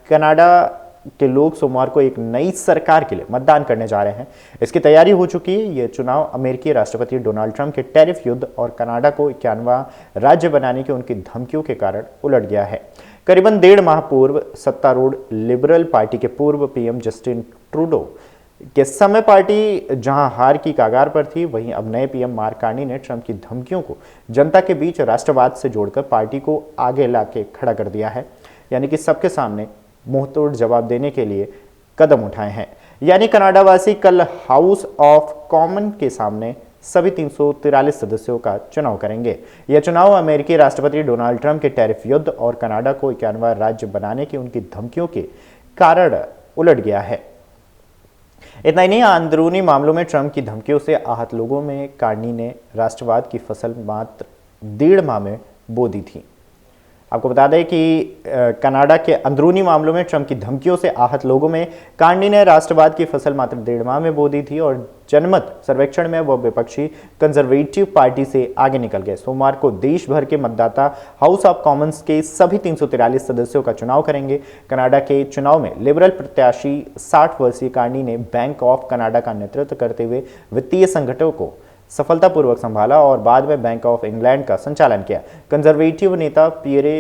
Canada के लोग सोमवार को एक नई सरकार के लिए मतदान करने जा रहे हैं। इसकी तैयारी हो चुकी है। ये चुनाव अमेरिकी राष्ट्रपति डोनाल्ड ट्रंप के टैरिफ युद्ध और कनाडा को 51वां राज्य बनाने की उनकी धमकियों के कारण उलट गया है। करीबन 1.5 माह पूर्व सत्तारूढ़ लिबरल पार्टी के पूर्व पीएम जस्टिन ट्रूडो के समय पार्टी जहां हार की कगार पर थी, वहीं अब नए पीएम मार्क कार्नी ने ट्रंप की धमकियों को जनता के बीच राष्ट्रवाद से जोड़कर पार्टी को आगे लाके खड़ा कर दिया है। यानी कि सबके सामने मुंहतोड़ जवाब देने के लिए कदम उठाए हैं। यानी कनाडावासी कल हाउस ऑफ कॉमन के सामने सभी 343 सदस्यों का चुनाव करेंगे। यह चुनाव अमेरिकी राष्ट्रपति डोनाल्ड ट्रंप के टैरिफ युद्ध और कनाडा को 51वां राज्य बनाने की उनकी धमकियों के कारण उलट गया है। इतना ही नहीं, अंदरूनी मामलों में ट्रंप की धमकियों से आहत लोगों में कार्नी ने राष्ट्रवाद की फसल मात्र 1.5 माह में बो दी थी। आपको बता दें कि कनाडा के अंदरूनी मामलों में ट्रंप की धमकियों से आहत लोगों में कार्नी ने राष्ट्रवाद की फसल मात्र 1.5 माह में बो दी थी और जनमत सर्वेक्षण में वह विपक्षी कंजर्वेटिव पार्टी से आगे निकल गए। सोमवार को देश भर के मतदाता हाउस ऑफ कॉमन्स के सभी 343 सदस्यों का चुनाव करेंगे। कनाडा के चुनाव में लिबरल प्रत्याशी 60 वर्षीय कार्नी ने बैंक ऑफ कनाडा का नेतृत्व करते हुए वित्तीय संगठनों को सफलतापूर्वक संभाला और बाद में बैंक ऑफ इंग्लैंड का संचालन किया। कंजर्वेटिव नेता पियरे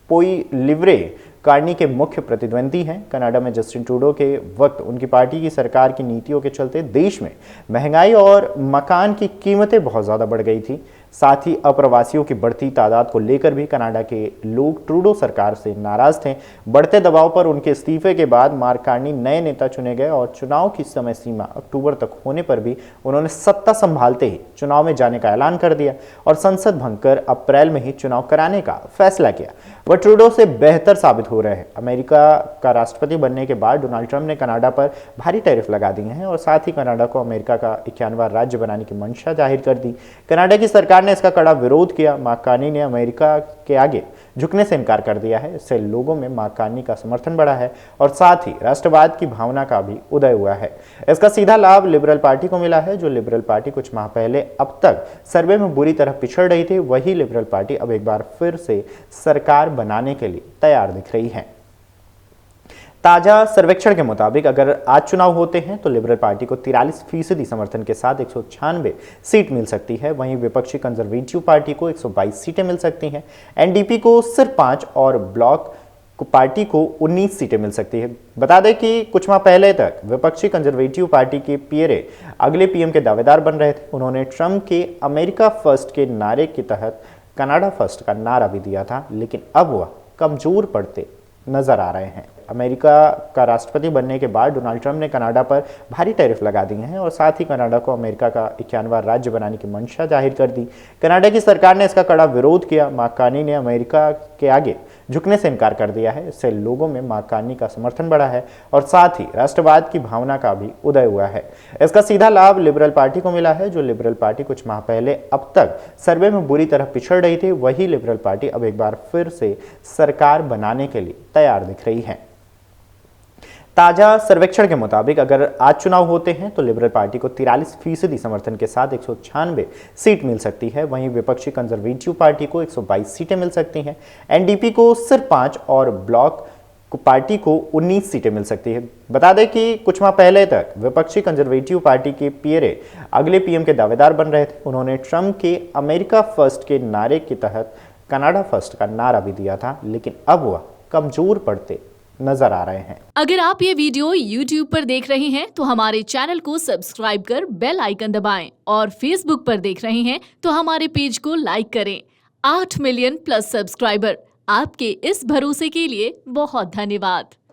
पोइलिवरे कार्नी के मुख्य प्रतिद्वंदी हैं। कनाडा में जस्टिन ट्रूडो के वक्त उनकी पार्टी की सरकार की नीतियों के चलते देश में महंगाई और मकान की कीमतें बहुत ज़्यादा बढ़ गई थी। साथ ही अप्रवासियों की बढ़ती तादाद को लेकर भी कनाडा के लोग ट्रूडो सरकार से नाराज थे। बढ़ते दबाव पर उनके इस्तीफे के बाद मार्क कार्नी नए नेता चुने गए और चुनाव की समय सीमा अक्टूबर तक होने पर भी उन्होंने सत्ता संभालते ही चुनाव में जाने का ऐलान कर दिया और संसद भंग कर अप्रैल में ही चुनाव कराने का फैसला किया। वह ट्रूडो से बेहतर साबित हो रहे हैं। अमेरिका का राष्ट्रपति बनने के बाद डोनाल्ड ट्रंप ने कनाडा पर भारी टैरिफ लगा दिए हैं और साथ ही कनाडा को अमेरिका का 51वां राज्य बनाने की मंशा जाहिर कर दी। कनाडा की सरकार ने इसका कड़ा विरोध किया। मार्क कार्नी ने अमेरिका के आगे झुकने से इनकार कर दिया है। इससे लोगों में मार्क कार्नी का समर्थन बढ़ा है और साथ ही राष्ट्रवाद की भावना का भी उदय हुआ है। इसका सीधा लाभ लिबरल पार्टी को मिला है। जो लिबरल पार्टी कुछ माह पहले अब तक सर्वे में बुरी तरह पिछड़ रही थी, वही लिबरल पार्टी अब एक बार फिर से सरकार बनाने के लिए तैयार दिख रही है। ताजा सर्वेक्षण के मुताबिक अगर आज चुनाव होते हैं तो लिबरल पार्टी को 43% समर्थन के साथ 196 सीट मिल सकती है। वहीं विपक्षी कंजर्वेटिव पार्टी को 122 सीटें मिल सकती हैं। एनडीपी को सिर्फ 5 और ब्लॉक पार्टी को 19 सीटें मिल सकती है। बता दें कि कुछ माह पहले तक विपक्षी कंजर्वेटिव पार्टी के पियरे अगले पीएम के दावेदार बन रहे थे। उन्होंने ट्रंप के अमेरिका फर्स्ट के नारे के तहत कनाडा फर्स्ट का नारा भी दिया था, लेकिन अब वह कमजोर पड़ते नजर आ रहे हैं। अमेरिका का राष्ट्रपति बनने के बाद डोनाल्ड ट्रंप ने कनाडा पर भारी टैरिफ लगा दिए हैं और साथ ही कनाडा को अमेरिका का 51वां राज्य बनाने की मंशा जाहिर कर दी। कनाडा की सरकार ने इसका कड़ा विरोध किया। मार्क कार्नी ने अमेरिका के आगे झुकने से इनकार कर दिया है। इससे लोगों में मार्क कार्नी का समर्थन बढ़ा है और साथ ही राष्ट्रवाद की भावना का भी उदय हुआ है। इसका सीधा लाभ लिबरल पार्टी को मिला है। जो लिबरल पार्टी कुछ माह पहले अब तक सर्वे में बुरी तरह पिछड़ रही थी, वही लिबरल पार्टी अब एक बार फिर से सरकार बनाने के लिए तैयार दिख रही है। ताजा सर्वेक्षण के मुताबिक अगर आज चुनाव होते हैं तो लिबरल पार्टी को 43% समर्थन के साथ 196 सीट मिल सकती है। वहीं विपक्षी कंजर्वेटिव पार्टी को 122 सीटें मिल सकती हैं। एनडीपी को सिर्फ 5 और ब्लॉक पार्टी को 19 सीटें मिल सकती है। बता दें कि कुछ माह पहले तक विपक्षी कंजर्वेटिव पार्टी के पियरे अगले पीएम के दावेदार बन रहे थे। उन्होंने ट्रंप के अमेरिका फर्स्ट के नारे के तहत कनाडा फर्स्ट का नारा भी दिया था, लेकिन अब वह कमजोर पड़ते नजर आ रहे हैं। अगर आप ये वीडियो YouTube पर देख रहे हैं तो हमारे चैनल को सब्सक्राइब कर बेल आइकन दबाएं और Facebook पर देख रहे हैं तो हमारे पेज को लाइक करें। 8 मिलियन प्लस सब्सक्राइबर, आपके इस भरोसे के लिए बहुत धन्यवाद।